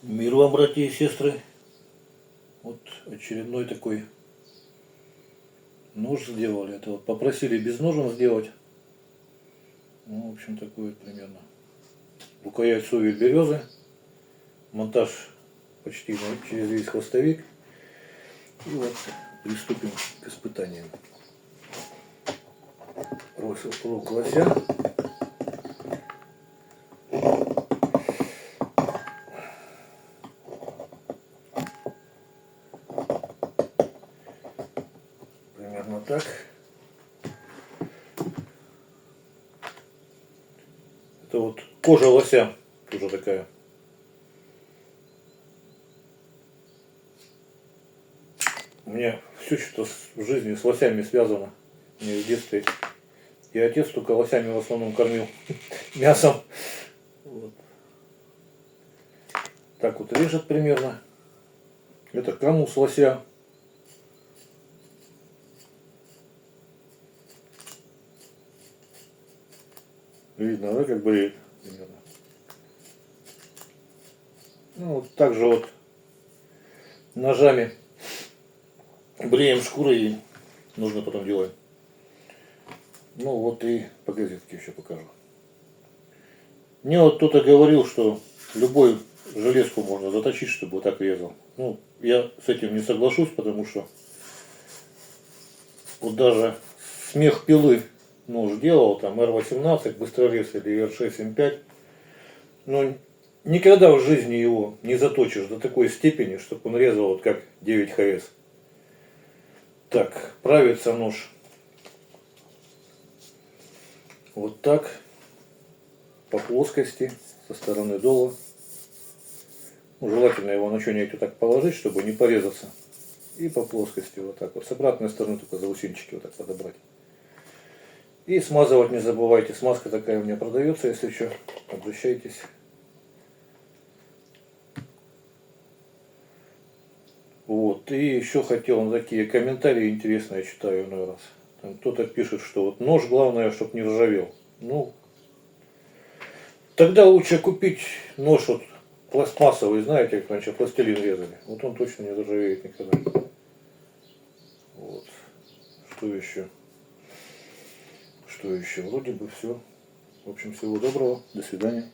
Мир вам, братья и сестры. Вот очередной такой нож сделали. Это вот попросили без ножен сделать. Ну, в общем, такой вот примерно. Рукоять совель березы. Монтаж почти через весь хвостовик. И вот приступим к испытаниям. Рог лося. Примерно так. Это вот кожа лося тоже такая. У меня все, что в жизни с лосями связано. У меня в детстве и отец только лосями в основном кормил мясом. Вот. Так вот режет примерно. Это камус лося. Видно, да, как бреет примерно. Ну, вот так же вот ножами бреем шкуры и нужно потом делать. Ну вот и по газетке еще покажу. Мне вот кто-то говорил, что любой железку можно заточить, чтобы вот так резал. Ну, я с этим не соглашусь, потому что вот даже смех пилы нож делал, там R18, быстрорез или R6-M5, но никогда в жизни его не заточишь до такой степени, чтобы он резал вот как 9 ХС. Так, правится нож вот так, по плоскости, со стороны дола. Ну, желательно его на что-нибудь вот так положить, чтобы не порезаться. И по плоскости вот так вот. С обратной стороны только заусенчики вот так подобрать. И смазывать не забывайте. Смазка такая у меня продается, если что, обращайтесь. Вот. И еще хотел такие комментарии интересные, читаю иной раз. Там кто-то пишет, что вот нож главное, чтобы не ржавел. Ну, тогда лучше купить нож вот пластмассовый, знаете, как раньше пластилин резали. Вот он точно не ржавеет никогда. Вот. Что еще? Что еще? Вроде бы все. В общем, всего доброго. До свидания.